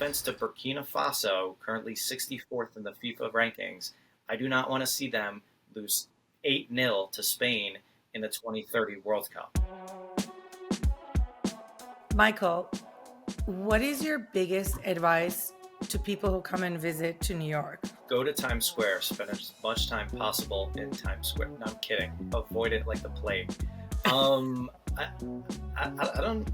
offense to Burkina Faso, currently 64th in the FIFA rankings, I do not want to see them lose 8-0 to Spain in the 2030 World Cup. Michael, what is your biggest advice to people who come and visit to New York? Go to Times Square, spend as much time possible in Times Square. No, I'm kidding. Avoid it like the plague. I don't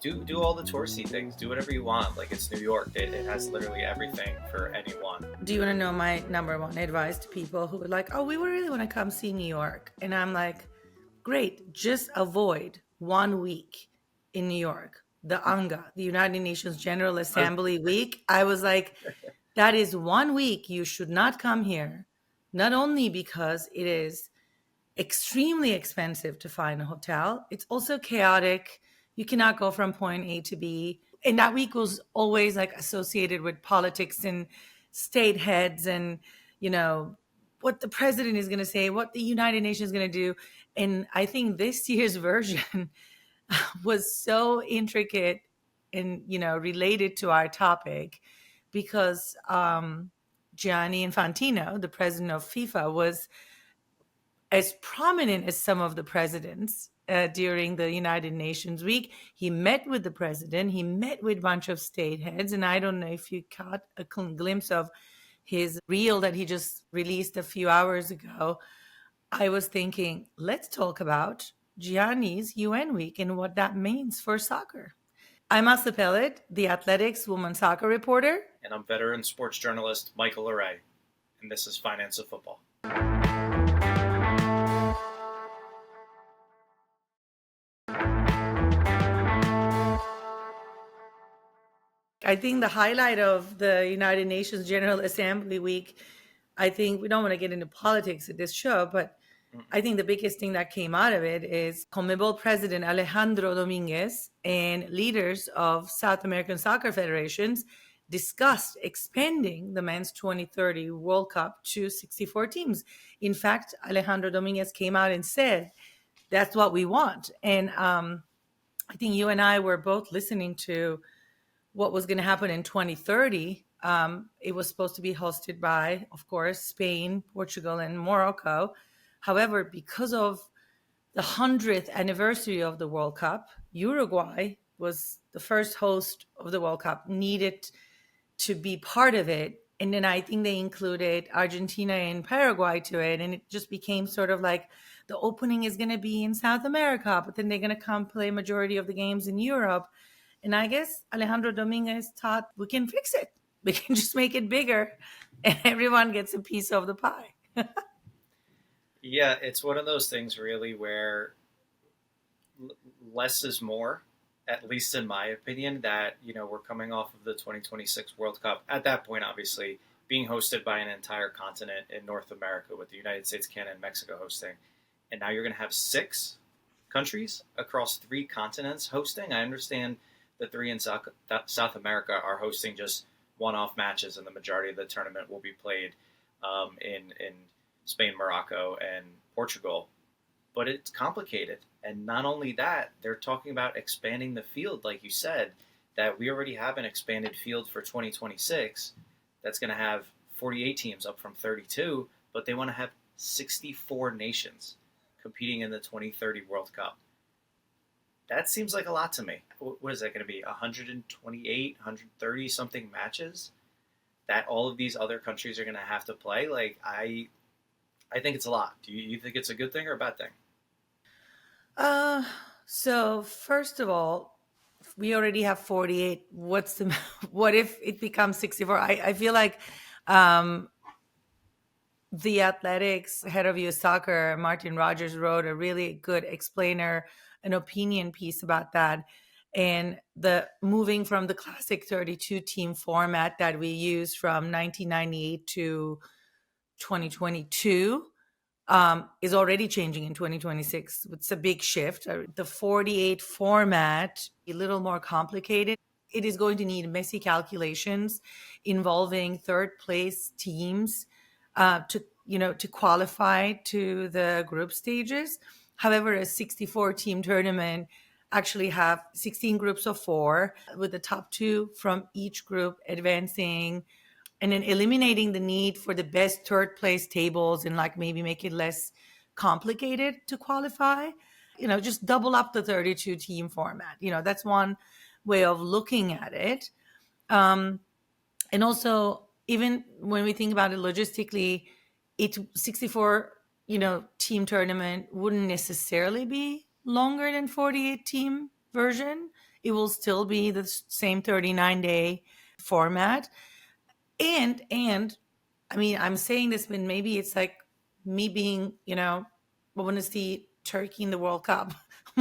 do all the touristy things. Do whatever you want. Like, it's New York. It has literally everything for anyone. Do you want to know my number one advice to people who are like, oh, we really want to come see New York? And I'm like, great, just avoid 1 week in New York, the UNGA, the United Nations General Assembly week. I was like, that is 1 week you should not come here, not only because it is extremely expensive to find a hotel, it's also chaotic. You cannot go from point A to B. And that week was always like associated with politics and state heads and, you know, what the president is going to say, what the United Nations is going to do. And I think this year's version was so intricate and, you know, related to our topic because Gianni Infantino, the president of FIFA, was as prominent as some of the presidents during the United Nations week. He met with the president. He met with a bunch of state heads. And I don't know if you caught a glimpse of his reel that he just released a few hours ago. I was thinking, let's talk about Gianni's UN week and what that means for soccer. I'm Asli Pelit, the Athletics woman soccer reporter. And I'm veteran sports journalist Michael LoRé. And this is Finance of Football. I think the highlight of the United Nations General Assembly week, I think we don't want to get into politics at this show, but I think the biggest thing that came out of it is CONMEBOL President Alejandro Dominguez and leaders of South American soccer federations discussed expanding the men's 2030 World Cup to 64 teams. In fact, Alejandro Dominguez came out and said, that's what we want. And I think you and I were both listening to what was going to happen in 2030. It was supposed to be hosted by, of course, Spain, Portugal, and Morocco. However, because of the 100th anniversary of the World Cup, Uruguay was the first host of the World Cup, needed to be part of it. And then I think they included Argentina and Paraguay to it. And it just became sort of like the opening is going to be in South America, but then they're going to come play majority of the games in Europe. And I guess Alejandro Dominguez thought we can fix it. We can just make it bigger and everyone gets a piece of the pie. Yeah, it's one of those things really where less is more, at least in my opinion, that, you know, we're coming off of the 2026 World Cup. At that point, obviously, being hosted by an entire continent in North America with the United States, Canada, and Mexico hosting. And now you're going to have 6 countries across 3 continents hosting. I understand the 3 in South America are hosting just one-off matches, and the majority of the tournament will be played in Spain, Morocco, and Portugal. But it's complicated. And not only that, they're talking about expanding the field, like you said, that we already have an expanded field for 2026 that's going to have 48 teams up from 32, but they want to have 64 nations competing in the 2030 World Cup. That seems like a lot to me. What is that going to be? 128, 130 something matches that all of these other countries are going to have to play? Like, I think it's a lot. Do you think it's a good thing or a bad thing? So first of all, we already have 48. What if it becomes 64? I feel like the Athletics head of US Soccer, Martin Rogers, wrote a really good explainer, an opinion piece about that. And the moving from the classic 32 team format that we used from 1998 to 2022 is already changing in 2026. It's a big shift. The 48 format, a little more complicated. It is going to need messy calculations involving third place teams to qualify to the group stages. However, a 64 team tournament, actually have 16 groups of 4 with the top 2 from each group advancing, and then eliminating the need for the best third place tables and like maybe make it less complicated to qualify. Just double up the 32 team format. That's one way of looking at it. And also, even when we think about it logistically, 64 team tournament wouldn't necessarily be longer than 48 team version. It will still be the same 39-day format. And I mean, I'm saying this, but maybe it's like me being, I want to see Turkey in the World Cup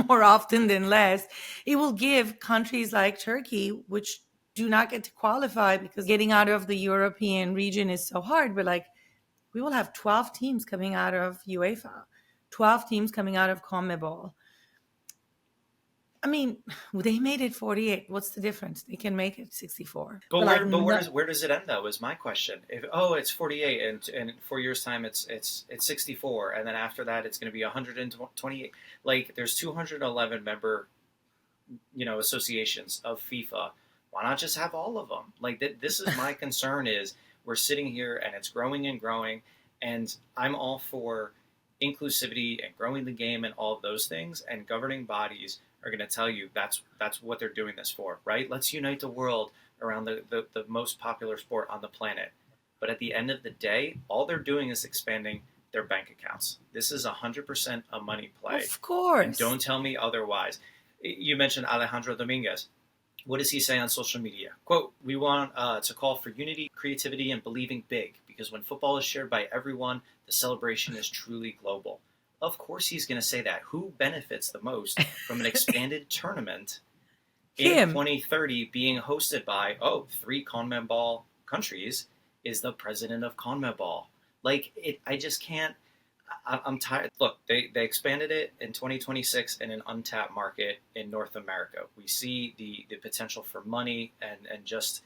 more often than less. It will give countries like Turkey, which do not get to qualify because getting out of the European region is so hard, but like we will have 12 teams coming out of UEFA, 12 teams coming out of CONMEBOL. I mean, they made it 48. What's the difference? They can make it 64. But like, where does it end though? Is my question. If it's 48, and in 4 years time it's 64, and then after that it's going to be 128. Like there's 211 member associations of FIFA. Why not just have all of them? Like this is my concern. Is we're sitting here and it's growing and growing, and I'm all for inclusivity and growing the game and all of those things, and governing bodies are going to tell you that's what they're doing this for, right? Let's unite the world around the most popular sport on the planet. But at the end of the day, all they're doing is expanding their bank accounts. This is 100% a money play. Of course. And don't tell me otherwise. You mentioned Alejandro Dominguez. What does he say on social media? Quote, "We want to call for unity, creativity, and believing big, because when football is shared by everyone, the celebration is truly global." Of course he's going to say that. Who benefits the most from an expanded tournament in 2030 being hosted by, 3 CONMEBOL countries is the president of CONMEBOL. Like, I just can't. I'm tired. Look, they expanded it in 2026 in an untapped market in North America. We see the potential for money and just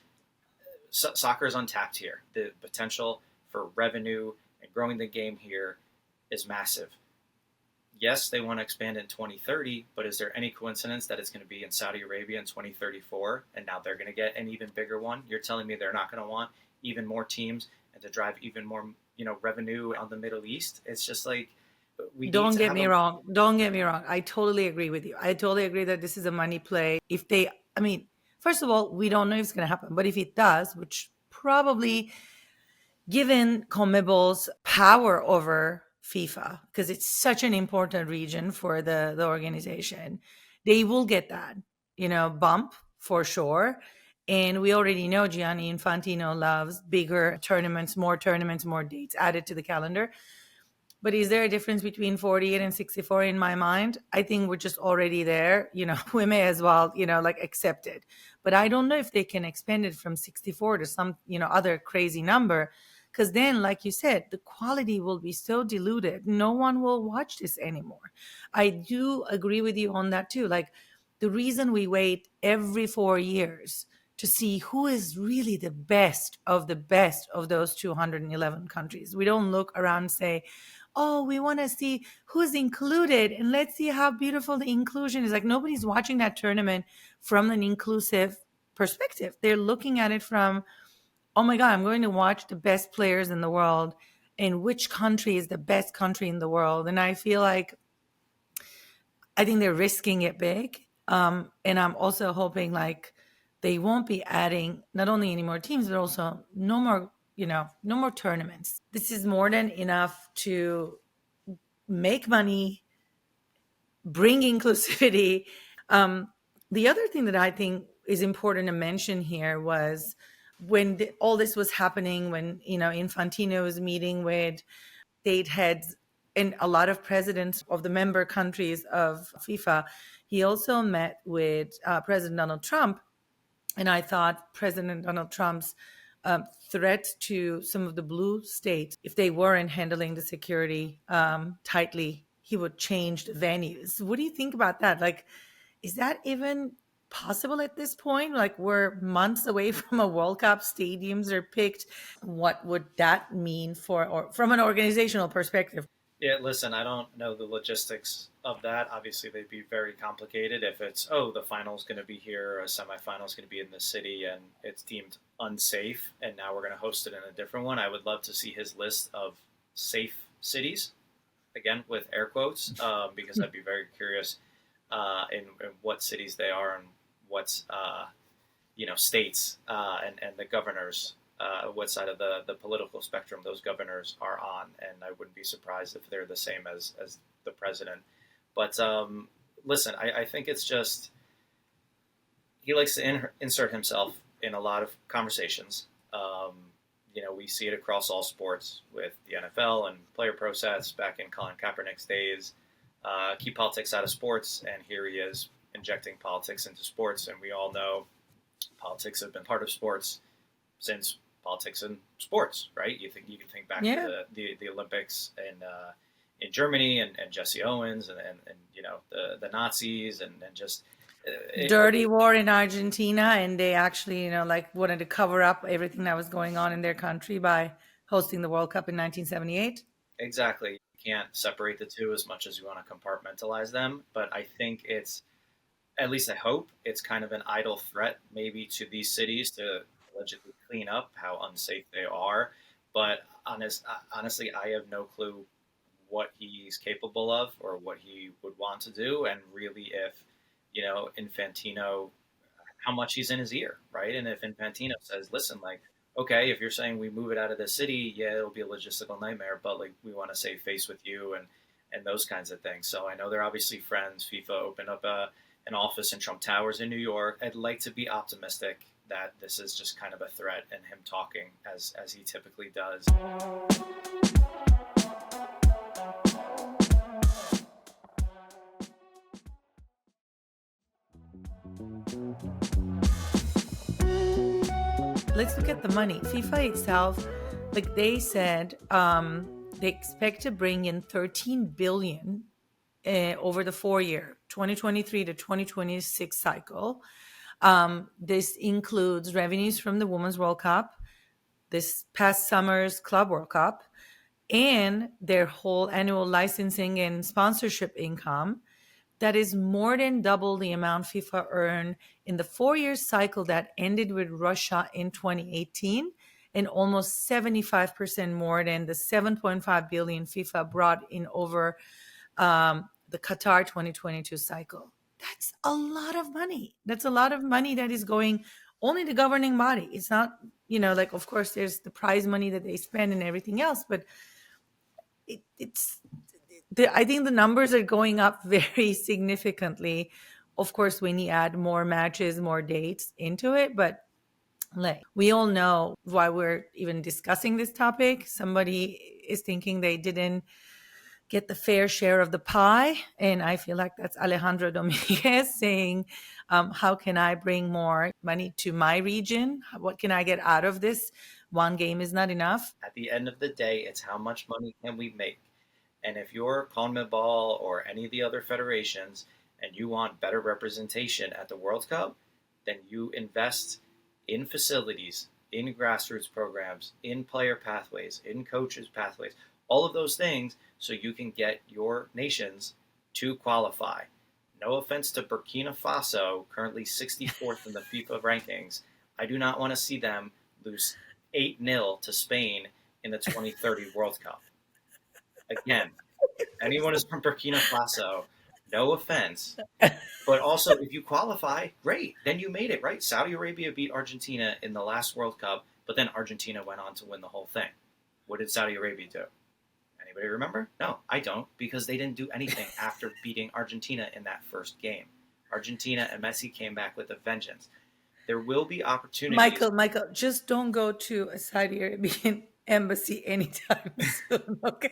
soccer is untapped here. The potential for revenue and growing the game here is massive. Yes, they want to expand in 2030, but is there any coincidence that it's going to be in Saudi Arabia in 2034, and now they're going to get an even bigger one? You're telling me they're not going to want even more teams and to drive even more, revenue on the Middle East? It's just like Don't get me wrong. Don't get me wrong. I totally agree with you. I totally agree that this is a money play. First of all, we don't know if it's going to happen, but if it does, which probably, given CONMEBOL's power over FIFA, because it's such an important region for the organization, they will get that, bump for sure. And we already know Gianni Infantino loves bigger tournaments, more dates added to the calendar. But is there a difference between 48 and 64 in my mind? I think we're just already there. We may as well, accept it. But I don't know if they can expand it from 64 to some, other crazy number. Because then, like you said, the quality will be so diluted. No one will watch this anymore. I do agree with you on that too. Like the reason we wait every 4 years to see who is really the best of those 211 countries. We don't look around and say, oh, we want to see who's included and let's see how beautiful the inclusion is. Like nobody's watching that tournament from an inclusive perspective. They're looking at it from, oh my God, I'm going to watch the best players in the world and which country is the best country in the world. And I feel like, I think they're risking it big. And I'm also hoping like they won't be adding not only any more teams, but also no more tournaments. This is more than enough to make money, bring inclusivity. The other thing that I think is important to mention here was when all this was happening, when, Infantino was meeting with state heads and a lot of presidents of the member countries of FIFA, he also met with President Donald Trump. And I thought President Donald Trump's threat to some of the blue states, if they weren't handling the security tightly, he would change the venues. What do you think about that? Like, is that even possible at this point? Like, we're months away from a World Cup, stadiums are picked. What would that mean from an organizational perspective? Yeah, listen, I don't know the logistics of that. Obviously, they'd be very complicated if it's, oh, the final's going to be here, a semifinal's going to be in the city, and it's deemed unsafe, and now we're going to host it in a different one. I would love to see his list of safe cities, again, with air quotes, because I'd be very curious in what cities they are and what's states and the governors, what side of the political spectrum those governors are on, and I wouldn't be surprised if they're the same as the president. But listen, I think it's just he likes to insert himself in a lot of conversations. We see it across all sports with the NFL and player protests back in Colin Kaepernick's days. Keep politics out of sports, and here he is injecting politics into sports, and we all know politics have been part of sports since politics in sports, right? You can think back Yeah. to the Olympics in Germany and Jesse Owens and the Nazis and just Dirty war in Argentina, and they actually, like wanted to cover up everything that was going on in their country by hosting the World Cup in 1978. exactly. You can't separate the two as much as you want to compartmentalize them, but I think it's, at least I hope, it's kind of an idle threat maybe to these cities to allegedly clean up how unsafe they are. But honestly, I have no clue what he's capable of or what he would want to do, and really if Infantino, how much he's in his ear, right? And if Infantino says, "Listen, like, okay, if you're saying we move it out of the city, yeah, it'll be a logistical nightmare, but like we want to save face with you and those kinds of things." So I know they're obviously friends. FIFA opened up an office in Trump Towers in New York. I'd like to be optimistic that this is just kind of a threat and him talking as he typically does. Let's look at the money. FIFA itself, like they said, they expect to bring in 13 billion over the 4-year 2023 to 2026 cycle. This includes revenues from the Women's World Cup, this past summer's Club World Cup, and their whole annual licensing and sponsorship income. That is more than double the amount FIFA earned in the 4-year cycle that ended with Russia in 2018, and almost 75% more than the 7.5 billion FIFA brought in over the Qatar 2022 cycle. That's a lot of money. That's a lot of money that is going only the governing body. It's not, like, of course, there's the prize money that they spend and everything else, but it's I think the numbers are going up very significantly. Of course, when you add more matches, more dates into it, but like we all know why we're even discussing this topic. Somebody is thinking they didn't get the fair share of the pie, and I feel like that's Alejandro Dominguez saying, how can I bring more money to my region? What can I get out of this? One game is not enough. At the end of the day, it's how much money can we make. And if you're CONMEBOL or any of the other federations and you want better representation at the World Cup, then you invest in facilities, in grassroots programs, in player pathways, in coaches pathways, all of those things so you can get your nations to qualify. No offense to Burkina Faso, currently 64th in the FIFA rankings. I do not want to see them lose 8-0 to Spain in the 2030 World Cup. Again, if anyone is from Burkina Faso, no offense, but also if you qualify, great, then you made it, right? Saudi Arabia beat Argentina in the last World Cup, but then Argentina went on to win the whole thing. What did Saudi Arabia do? Anybody remember? No, I don't, because they didn't do anything after beating Argentina in that first game. Argentina and Messi came back with a vengeance. There will be opportunities. Michael, just don't go to a Saudi Arabian embassy anytime soon, okay?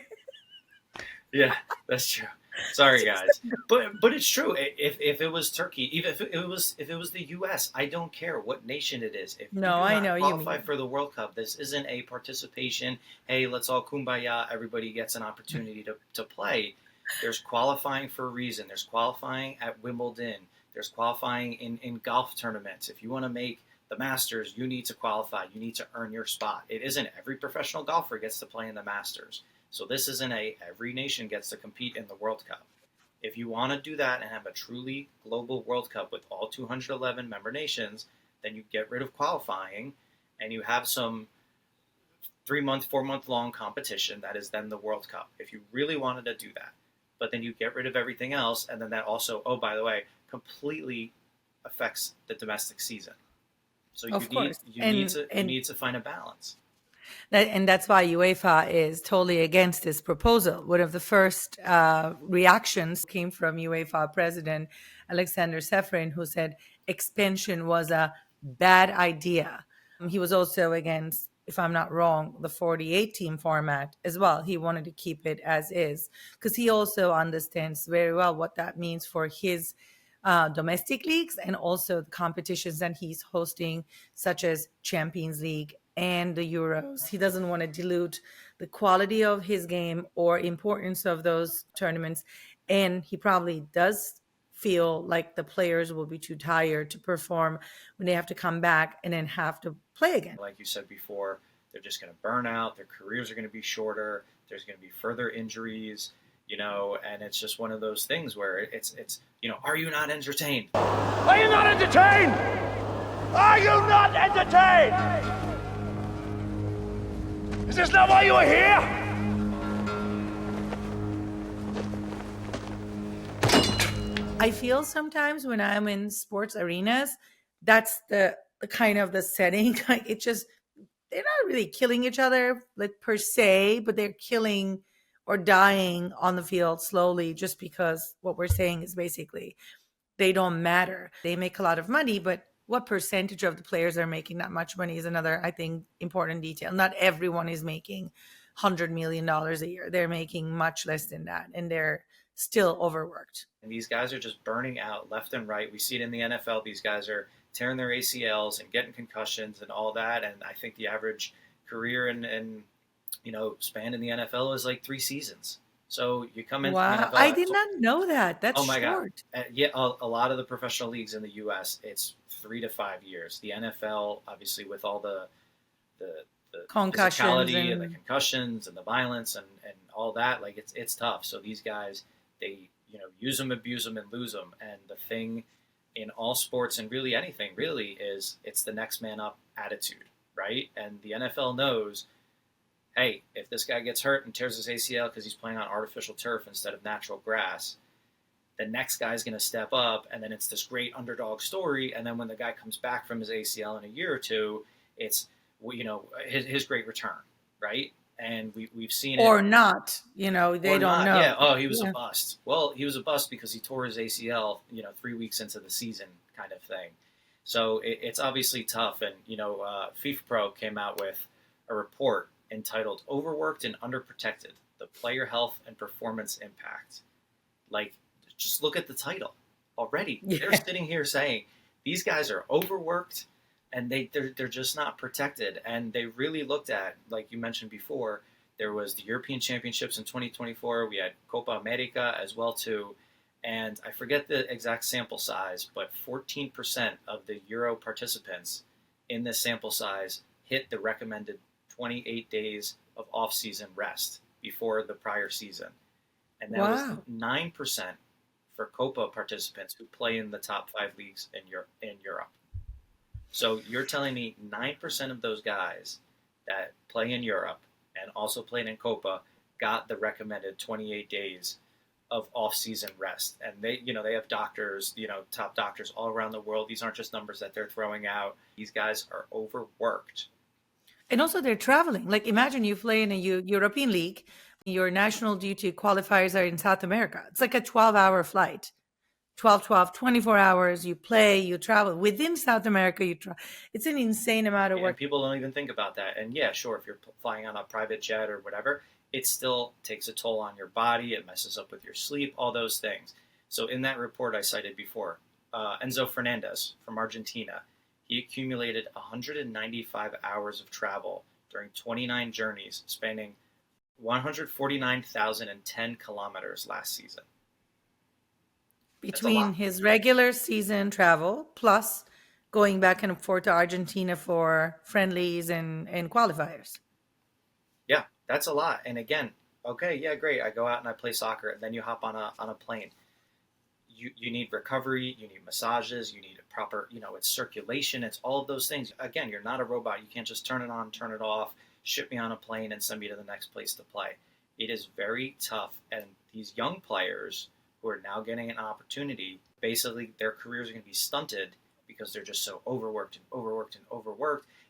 Yeah, that's true. Sorry, guys, but it's true. If it was Turkey, even if it was the U.S., I don't care what nation it is. If you No, do I not know you qualify mean. for the World Cup, this isn't a participation. Hey, let's all kumbaya. Everybody gets an opportunity to play. There's qualifying for a reason. There's qualifying at Wimbledon. There's qualifying in golf tournaments. If you want to make the Masters, you need to qualify. You need to earn your spot. It isn't every professional golfer gets to play in the Masters. So this isn't every nation gets to compete in the World Cup. If you want to do that and have a truly global World Cup with all 211 member nations, then you get rid of qualifying and you have some 3 month, 4 month long competition that is then the World Cup. If you really wanted to do that, but then you get rid of everything else, and then that also, oh, by the way, completely affects the domestic season. So Of course. you need to find a balance. And that's why UEFA is totally against this proposal. One of the first reactions came from UEFA President Alexander Seferin, who said expansion was a bad idea. He was also against, if I'm not wrong, the 48 team format as well. He wanted to keep it as is because he also understands very well what that means for his domestic leagues and also the competitions that he's hosting, such as Champions League and the Euros. He doesn't want to dilute the quality of his game or importance of those tournaments. And he probably does feel like the players will be too tired to perform when they have to come back and then have to play again. Like you said before, they're just going to burn out. Their careers are going to be shorter. There's going to be further injuries, and it's just one of those things where it's are you not entertained? Are you not entertained? Are you not entertained? Is this not why you are here? I feel sometimes when I'm in sports arenas, that's the kind of the setting. Like it just, they're not really killing each other like per se, but they're killing or dying on the field slowly just because what we're saying is basically they don't matter. They make a lot of money, but what percentage of the players are making that much money is another, I think, important detail. Not everyone is making $100 million a year. They're making much less than that, and they're still overworked. And these guys are just burning out left and right. We see it in the NFL. These guys are tearing their ACLs and getting concussions and all that. And I think the average career and span in the NFL is like 3 seasons. So you come into the NFL. I did not know that. That's oh my short. God. Yeah, a lot of the professional leagues in the U.S., it's 3 to 5 years. The NFL, obviously, with all the Concussions physicality and the concussions and the violence and all that, like it's tough. So these guys, they use them, abuse them, and lose them. And the thing in all sports and really anything really is it's the next man up attitude, right? And the NFL knows, hey, if this guy gets hurt and tears his ACL because he's playing on artificial turf instead of natural grass, the next guy's going to step up, and then it's this great underdog story. And then when the guy comes back from his ACL in a year or two, it's his great return, right? And we've seen it. Or not, they don't know. Yeah. Oh, he was a bust. Well, he was a bust because he tore his ACL, 3 weeks into the season, kind of thing. So it's obviously tough. And FIFA Pro came out with a report entitled "Overworked and Underprotected: The Player Health and Performance Impact." Like, just look at the title already. Yeah. They're sitting here saying these guys are overworked and they're just not protected. And they really looked at, like you mentioned before, there was the European Championships in 2024. We had Copa America as well too. And I forget the exact sample size, but 14% of the Euro participants in this sample size hit the recommended 28 days of off-season rest before the prior season. And that was 9% for Copa participants who play in the top 5 leagues in Europe. So you're telling me 9% of those guys that play in Europe and also played in Copa got the recommended 28 days of off-season rest. And they have doctors, top doctors all around the world. These aren't just numbers that they're throwing out. These guys are overworked. And also they're traveling. Like imagine you play in a European league, your national duty qualifiers are in South America. It's like a 12-hour flight. 24 hours, you play, you travel within South America. It's an insane amount of work. And people don't even think about that. And yeah, sure, if you're flying on a private jet or whatever, it still takes a toll on your body. It messes up with your sleep, all those things. So in that report I cited before, Enzo Fernandez from Argentina, he accumulated 195 hours of travel during 29 journeys, spanning 149,010 kilometers last season. Between his regular season travel plus going back and forth to Argentina for friendlies and qualifiers. Yeah, that's a lot. And again, Okay, yeah, great. I go out and I play soccer, and then you hop on a plane. You need recovery, you need massages, you need a proper, it's circulation, it's all of those things. Again, you're not a robot. You can't just turn it on, turn it off, ship me on a plane, and send me to the next place to play. It is very tough, and these young players who are now getting an opportunity, basically their careers are going to be stunted because they're just so overworked.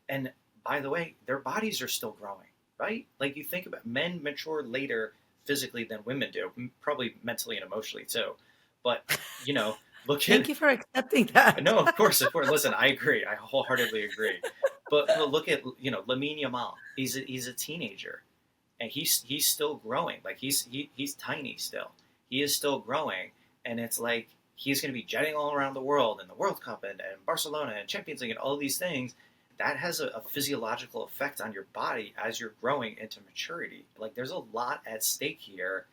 And by the way, their bodies are still growing, right? Like, you think about, men mature later physically than women do, probably mentally and emotionally too. But, look at... Thank you for accepting that. No, of course. Listen, I agree. I wholeheartedly agree. But look at, Lamine Yamal. He's a teenager, and he's still growing. Like, he's tiny still. He is still growing, and it's like he's going to be jetting all around the world, and the World Cup, and Barcelona, and Champions League, and all these things. That has a physiological effect on your body as you're growing into maturity. Like, there's a lot at stake here,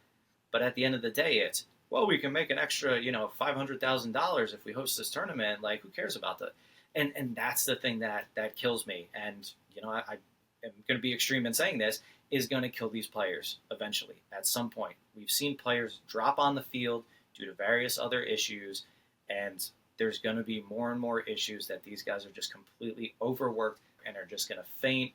but at the end of the day, it's, well, we can make an extra, $500,000 if we host this tournament. Like, who cares about that? And that's the thing that kills me. And, I am going to be extreme in saying this, is going to kill these players eventually at some point. We've seen players drop on the field due to various other issues, and there's going to be more and more issues that these guys are just completely overworked and are just going to faint,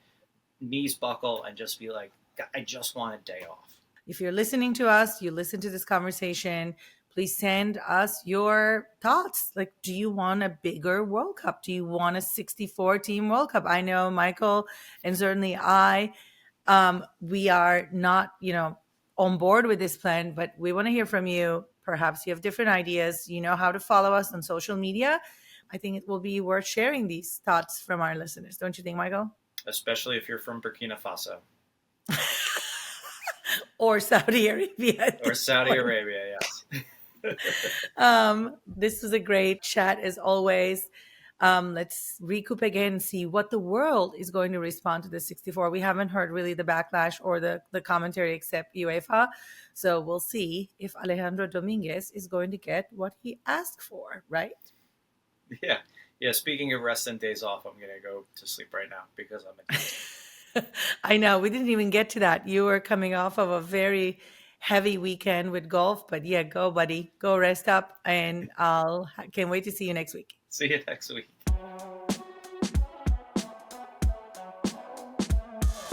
knees buckle, and just be like, I just want a day off. If you're listening to us, you listen to this conversation, please send us your thoughts. Like, do you want a bigger World Cup? Do you want a 64-team World Cup? I know Michael and certainly I, we are not, on board with this plan, but we want to hear from you. Perhaps you have different ideas. You know how to follow us on social media. I think it will be worth sharing these thoughts from our listeners. Don't you think, Michael? Especially if you're from Burkina Faso. Or Saudi Arabia. Or Saudi Arabia, yes. This was a great chat as always. Let's recoup again and see what the world is going to respond to the 64. We haven't heard really the backlash or the commentary except UEFA. So we'll see if Alejandro Dominguez is going to get what he asked for, right? Yeah. Yeah. Speaking of rest and days off, I'm going to go to sleep right now because I'm exhausted. I know. We didn't even get to that. You were coming off of a very heavy weekend with golf, but yeah, go, buddy. Go rest up, and can't wait to see you next week. See you next week.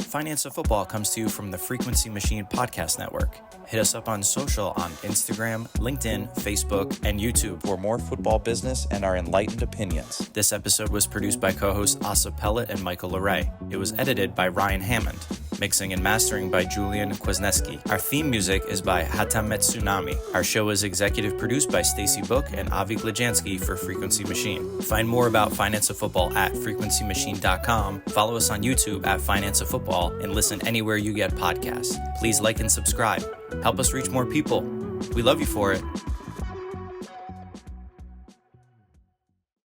Finance of Football comes to you from the Frequency Machine Podcast Network. Hit us up on social on Instagram, LinkedIn, Facebook, and YouTube for more football business and our enlightened opinions. This episode was produced by co-hosts Asa Pelit and Michael LoRé. It was edited by Ryan Hammond. Mixing and mastering by Julian Kwasniewski. Our theme music is by Hatamet Tsunami. Our show is executive produced by Stacy Book and Avi Glajansky for Frequency Machine. Find more about Finance of Football at frequencymachine.com. Follow us on YouTube at Finance of Football and listen anywhere you get podcasts. Please like and subscribe. Help us reach more people. We love you for it.